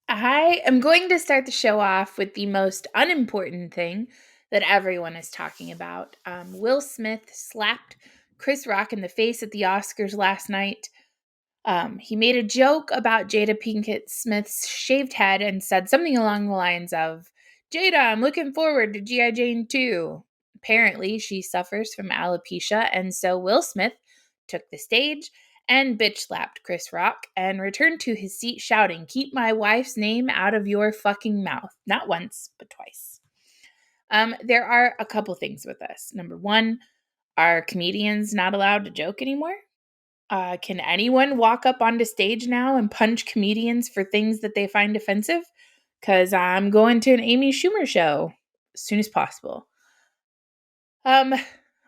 I am going to start the show off with the most unimportant thing that everyone is talking about. Will Smith slapped Chris Rock in the face at the Oscars last night. He made a joke about Jada Pinkett Smith's shaved head and said something along the lines of, Jada, I'm looking forward to G.I. Jane 2. Apparently, she suffers from alopecia, and so Will Smith took the stage and bitch slapped Chris Rock and returned to his seat shouting, Keep my wife's name out of your fucking mouth. Not once, but twice. There are a couple things with this. Number one, are comedians not allowed to joke anymore? Can anyone walk up onto stage now and punch comedians for things that they find offensive? Because I'm going to an Amy Schumer show as soon as possible.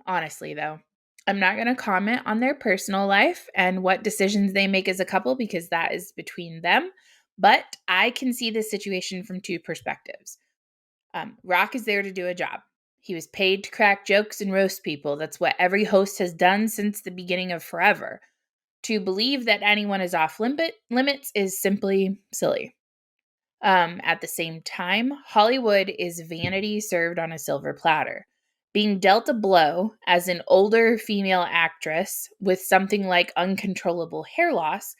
Honestly, though, I'm not going to comment on their personal life and what decisions they make as a couple because that is between them. But I can see this situation from two perspectives. Rock is there to do a job. He was paid to crack jokes and roast people. That's what every host has done since the beginning of forever. To believe that anyone is off limits is simply silly. At the same time, Hollywood is vanity served on a silver platter. Being dealt a blow as an older female actress with something like uncontrollable hair loss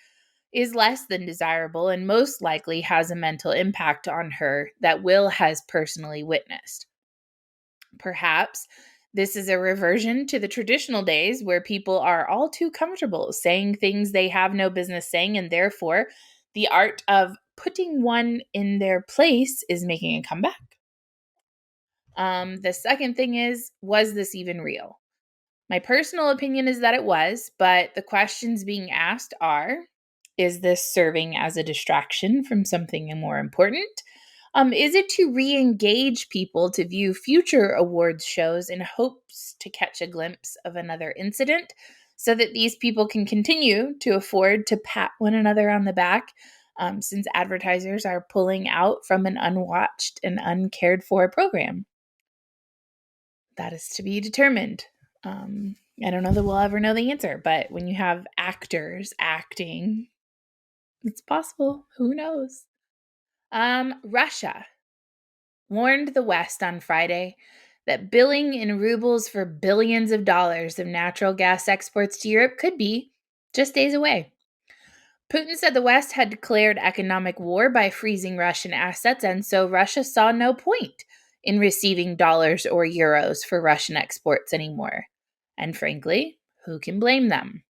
is less than desirable and most likely has a mental impact on her that Will has personally witnessed. Perhaps this is a reversion to the traditional days where people are all too comfortable saying things they have no business saying, and therefore the art of putting one in their place is making a comeback. The second thing is, was this even real? My personal opinion is that it was, but the questions being asked are, is this serving as a distraction from something more important? Is it to re-engage people to view future awards shows in hopes to catch a glimpse of another incident so that these people can continue to afford to pat one another on the back since advertisers are pulling out from an unwatched and uncared for program? That is to be determined. I don't know that we'll ever know the answer, but when you have actors acting, it's possible. Who knows? Russia warned the West on Friday that billing in rubles for billions of dollars of natural gas exports to Europe could be just days away. Putin said the West had declared economic war by freezing Russian assets, and so Russia saw no point in receiving dollars or euros for Russian exports anymore. And frankly, who can blame them?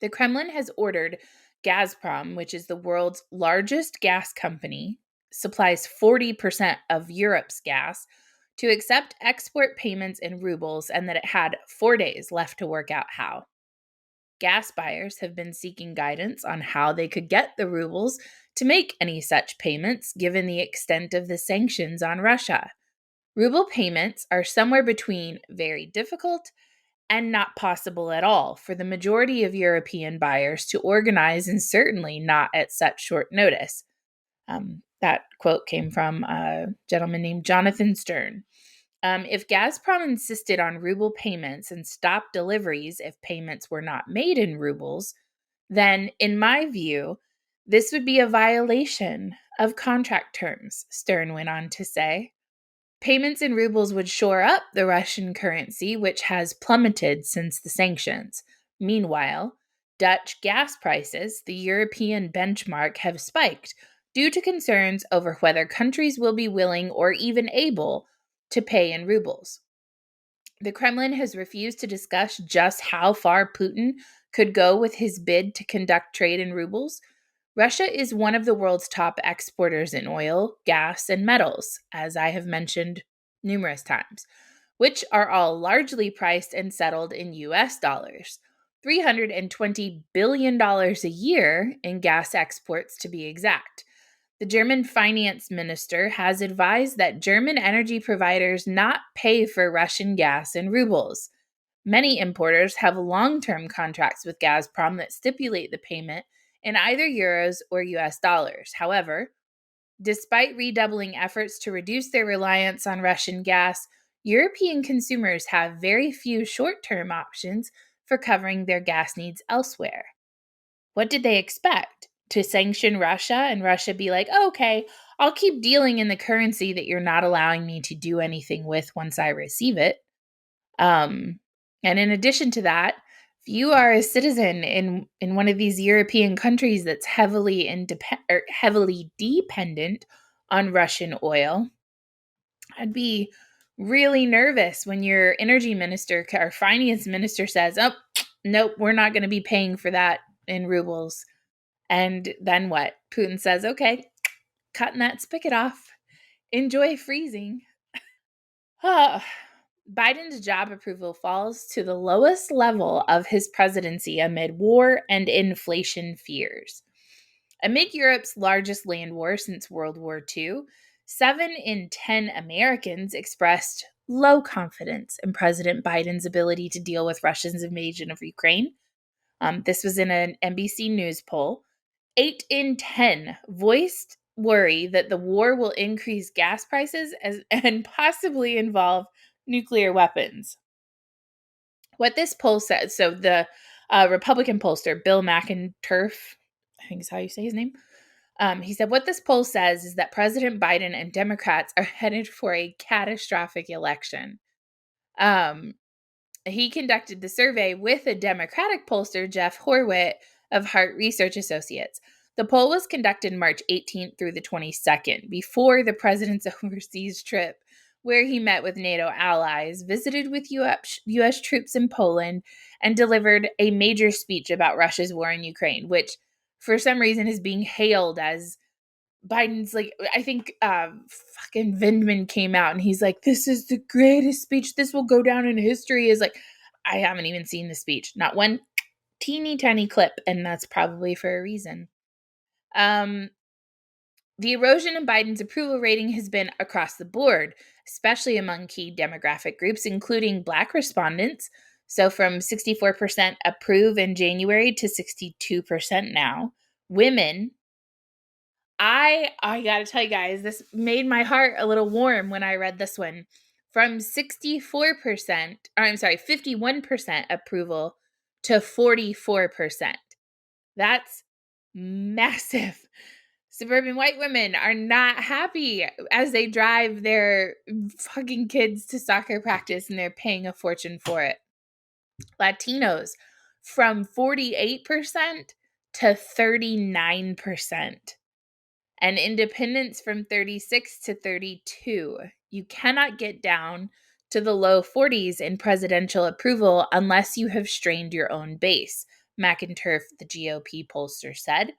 The Kremlin has ordered Gazprom, which is the world's largest gas company, supplies 40% of Europe's gas, to accept export payments in rubles and that it had 4 days left to work out how. Gas buyers have been seeking guidance on how they could get the rubles to make any such payments given the extent of the sanctions on Russia. Ruble payments are somewhere between very difficult and not possible at all for the majority of European buyers to organize, and certainly not at such short notice. That quote came from a gentleman named Jonathan Stern. If Gazprom insisted on ruble payments and stopped deliveries if payments were not made in rubles, then, in my view, this would be a violation of contract terms, Stern went on to say. Payments in rubles would shore up the Russian currency, which has plummeted since the sanctions. Meanwhile, Dutch gas prices, the European benchmark, have spiked due to concerns over whether countries will be willing or even able to pay in rubles. The Kremlin has refused to discuss just how far Putin could go with his bid to conduct trade in rubles. Russia is one of the world's top exporters in oil, gas, and metals, as I have mentioned numerous times, which are all largely priced and settled in US dollars. $320 billion a year in gas exports, to be exact. The German finance minister has advised that German energy providers not pay for Russian gas in rubles. Many importers have long-term contracts with Gazprom that stipulate the payment in either euros or US dollars. However, despite redoubling efforts to reduce their reliance on Russian gas, European consumers have very few short-term options for covering their gas needs elsewhere. What did they expect? to sanction Russia, and Russia be like, oh, okay, I'll keep dealing in the currency that you're not allowing me to do anything with once I receive it. And in addition to that, if you are a citizen in one of these European countries that's heavily dependent on Russian oil, I'd be really nervous when your energy minister or finance minister says, "Oh, nope, we're not going to be paying for that in rubles." And then what? Putin says, "Okay, cutting that spigot off. Enjoy freezing." Biden's job approval falls to the lowest level of his presidency amid war and inflation fears. Amid Europe's largest land war since World War II, 7 in 10 Americans expressed low confidence in President Biden's ability to deal with Russia's invasion of Ukraine. This was in an NBC News poll. 8 in 10 voiced worry that the war will increase gas prices and possibly involve nuclear weapons. What this poll says, so the Republican pollster, Bill McInturf, I think is how you say his name, he said, what this poll says is that President Biden and Democrats are headed for a catastrophic election. He conducted the survey with a Democratic pollster, Jeff Horwitz of Hart Research Associates. The poll was conducted March 18th through the 22nd, before the president's overseas trip, where he met with NATO allies, visited with U.S. troops in Poland, and delivered a major speech about Russia's war in Ukraine, which for some reason is being hailed as Biden's, like, I think fucking Vindman came out and he's like, this is the greatest speech. This will go down in history. Is like, I haven't even seen the speech. Not one teeny tiny clip, and that's probably for a reason. The erosion in Biden's approval rating has been across the board, especially among key demographic groups, including Black respondents. So from 64% approve in January to 62% now. Women, I gotta tell you guys, this made my heart a little warm when I read this one. From 51% approval to 44%. That's massive. Suburban white women are not happy as they drive their fucking kids to soccer practice and they're paying a fortune for it. Latinos from 48% to 39%. And independents from 36 to 32. You cannot get down to the low 40s in presidential approval unless you have strained your own base, McInturf, the GOP pollster, said.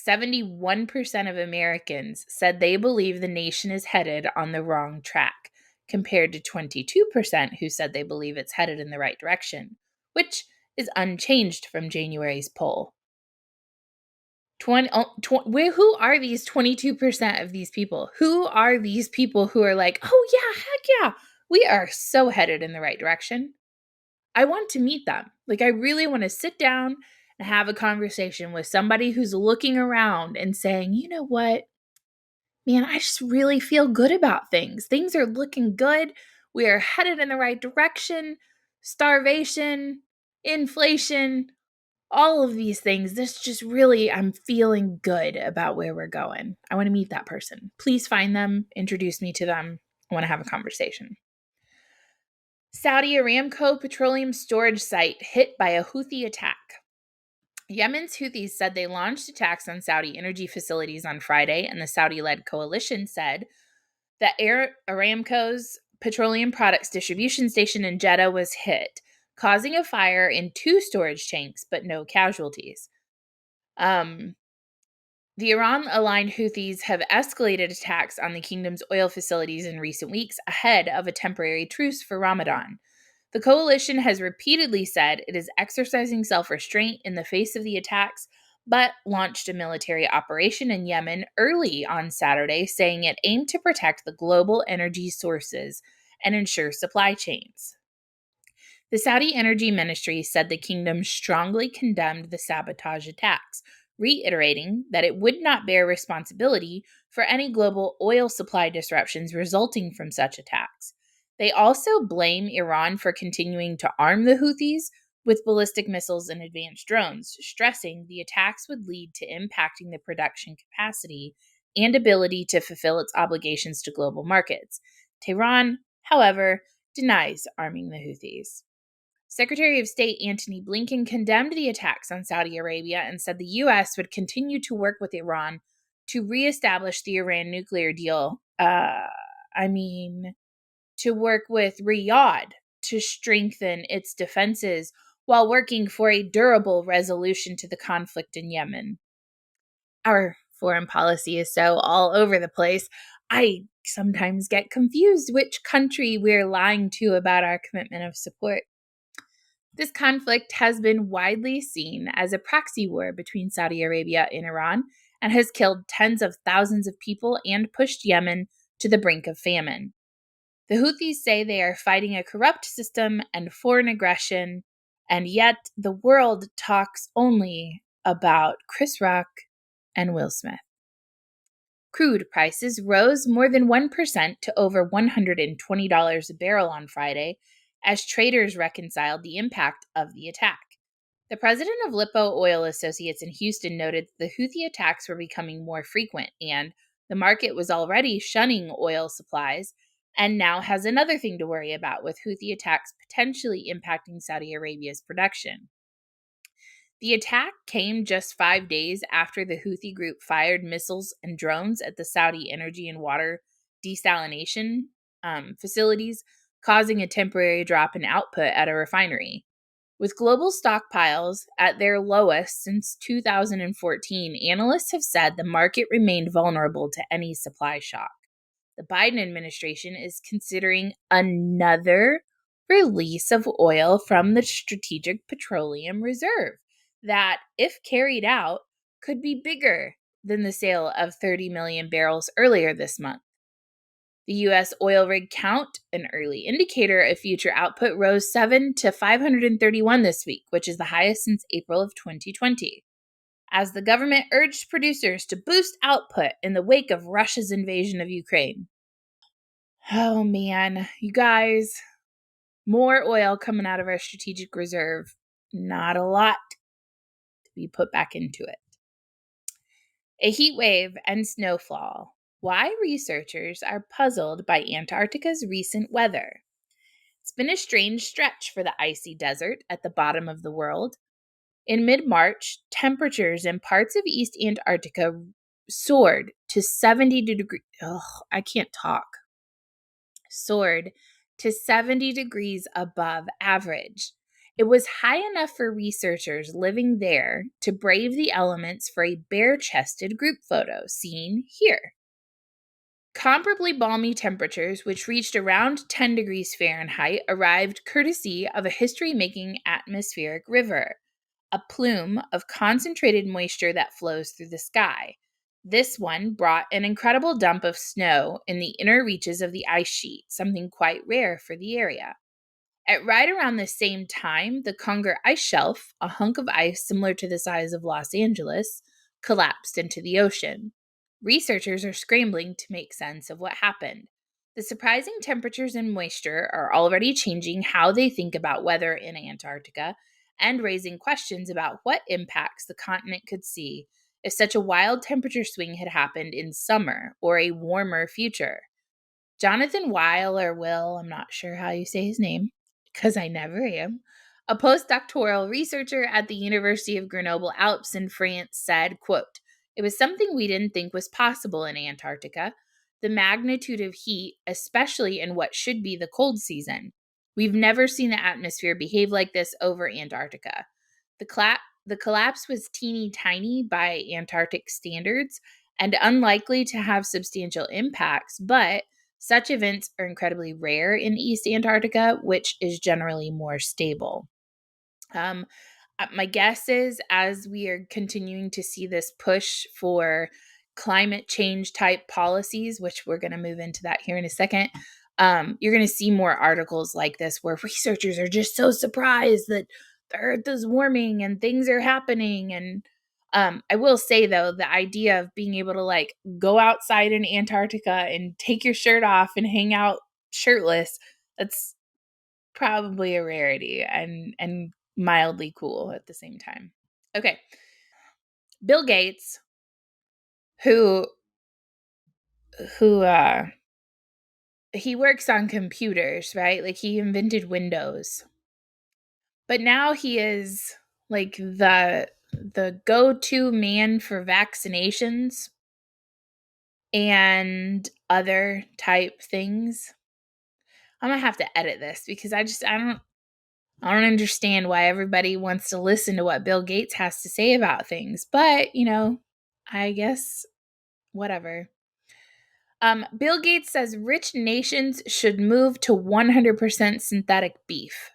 71% of Americans said they believe the nation is headed on the wrong track, compared to 22% who said they believe it's headed in the right direction, which is unchanged from January's poll. Who are these 22% of these people? Who are these people who are like, oh yeah, heck yeah, we are so headed in the right direction? I want to meet them. Like, I really want to sit down and have a conversation with somebody who's looking around and saying, you know what, man, I just really feel good about things. Things are looking good. We are headed in the right direction. Starvation, inflation, all of these things. This just really, I'm feeling good about where we're going. I want to meet that person. Please find them, introduce me to them. I want to have a conversation. Saudi Aramco petroleum storage site hit by a Houthi attack. Yemen's Houthis said they launched attacks on Saudi energy facilities on Friday, and the Saudi-led coalition said that Aramco's petroleum products distribution station in Jeddah was hit, causing a fire in 2 storage tanks, but no casualties. The Iran-aligned Houthis have escalated attacks on the kingdom's oil facilities in recent weeks ahead of a temporary truce for Ramadan. The coalition has repeatedly said it is exercising self-restraint in the face of the attacks, but launched a military operation in Yemen early on Saturday, saying it aimed to protect the global energy sources and ensure supply chains. The Saudi Energy Ministry said the kingdom strongly condemned the sabotage attacks, reiterating that it would not bear responsibility for any global oil supply disruptions resulting from such attacks. They also blame Iran for continuing to arm the Houthis, with ballistic missiles and advanced drones, stressing the attacks would lead to impacting the production capacity and ability to fulfill its obligations to global markets. Tehran, however, denies arming the Houthis. Secretary of State Antony Blinken condemned the attacks on Saudi Arabia and said the U.S. would continue to work with Iran to reestablish the Iran nuclear deal. To work with Riyadh to strengthen its defenses while working for a durable resolution to the conflict in Yemen. Our foreign policy is so all over the place. I sometimes get confused which country we're lying to about our commitment of support. This conflict has been widely seen as a proxy war between Saudi Arabia and Iran and has killed tens of thousands of people and pushed Yemen to the brink of famine. The Houthis say they are fighting a corrupt system and foreign aggression, and yet the world talks only about Chris Rock and Will Smith. Crude prices rose more than 1% to over $120 a barrel on Friday as traders reconciled the impact of the attack. The president of Lippo Oil Associates in Houston noted the Houthi attacks were becoming more frequent and the market was already shunning oil supplies and now has another thing to worry about, with Houthi attacks potentially impacting Saudi Arabia's production. The attack came just 5 days after the Houthi group fired missiles and drones at the Saudi energy and water desalination facilities, causing a temporary drop in output at a refinery. With global stockpiles at their lowest since 2014, analysts have said the market remained vulnerable to any supply shock. The Biden administration is considering another release of oil from the Strategic Petroleum Reserve that, if carried out, could be bigger than the sale of 30 million barrels earlier this month. The U.S. oil rig count, an early indicator of future output, rose 7 to 531 this week, which is the highest since April of 2020, as the government urged producers to boost output in the wake of Russia's invasion of Ukraine. Oh man, you guys, more oil coming out of our strategic reserve. Not a lot to be put back into it. A heat wave and snowfall. Why researchers are puzzled by Antarctica's recent weather. It's been a strange stretch for the icy desert at the bottom of the world. In mid-March, temperatures in parts of East Antarctica soared to 70 degrees. I can't talk. Soared to 70 degrees above average. It was high enough for researchers living there to brave the elements for a bare-chested group photo seen here. Comparably balmy temperatures, which reached around 10 degrees Fahrenheit, arrived courtesy of a history-making atmospheric river, a plume of concentrated moisture that flows through the sky. This one brought an incredible dump of snow in the inner reaches of the ice sheet, something quite rare for the area. At right around the same time, the Conger Ice Shelf, a hunk of ice similar to the size of Los Angeles, collapsed into the ocean. Researchers are scrambling to make sense of what happened. The surprising temperatures and moisture are already changing how they think about weather in Antarctica and raising questions about what impacts the continent could see if such a wild temperature swing had happened in summer or a warmer future. Jonathan Weil, or Will, I'm not sure how you say his name, because I never am, a postdoctoral researcher at the University of Grenoble-Alpes in France said, quote, "It was something we didn't think was possible in Antarctica. The magnitude of heat, especially in what should be the cold season. We've never seen the atmosphere behave like this over Antarctica. The collapse was teeny tiny by Antarctic standards and unlikely to have substantial impacts, but such events are incredibly rare in East Antarctica, which is generally more stable." My guess is, as we are continuing to see this push for climate change type policies, which we're going to move into that here in a second, you're going to see more articles like this where researchers are just so surprised that the earth is warming and things are happening. And I will say, though, the idea of being able to go outside in Antarctica and take your shirt off and hang out shirtless, that's probably a rarity. And mildly cool at the same time. Okay. Bill Gates, who he works on computers, right? Like he invented Windows. But now he is like the go-to man for vaccinations and other type things. I'm gonna have to edit this because I don't understand why everybody wants to listen to what Bill Gates has to say about things. But, I guess whatever. Bill Gates says rich nations should move to 100% synthetic beef.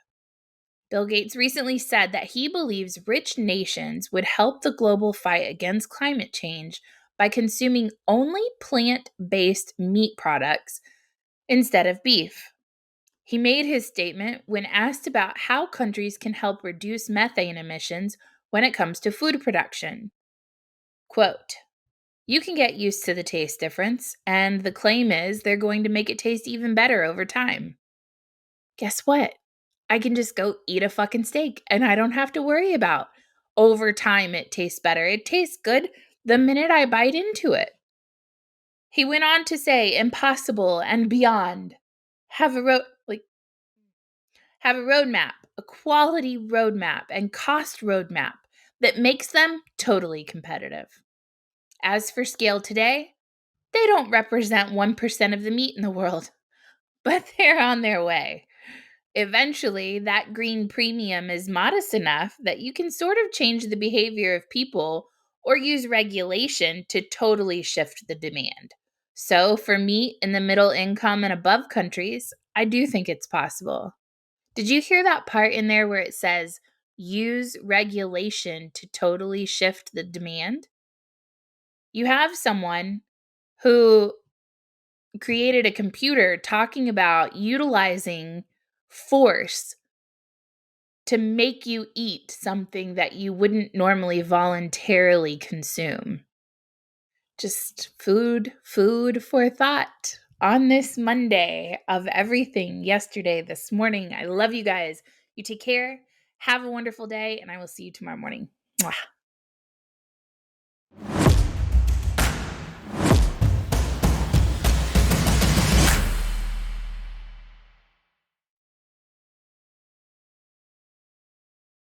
Bill Gates recently said that he believes rich nations would help the global fight against climate change by consuming only plant-based meat products instead of beef. He made his statement when asked about how countries can help reduce methane emissions when it comes to food production. Quote, "You can get used to the taste difference, and the claim is they're going to make it taste even better over time. Guess what? I can just go eat a fucking steak and I don't have to worry about over time it tastes better. It tastes good the minute I bite into it." He went on to say impossible and beyond. Have a have a roadmap, a quality roadmap and cost roadmap that makes them totally competitive. As for scale today, they don't represent 1% of the meat in the world, but they're on their way. Eventually, that green premium is modest enough that you can sort of change the behavior of people or use regulation to totally shift the demand. So, for meat in the middle income and above countries, I do think it's possible. Did you hear that part in there where it says use regulation to totally shift the demand? You have someone who created a computer talking about utilizing force to make you eat something that you wouldn't normally voluntarily consume. Just food for thought on this Monday of everything yesterday, this morning. I love you guys. You take care. Have a wonderful day, and I will see you tomorrow morning. Mwah.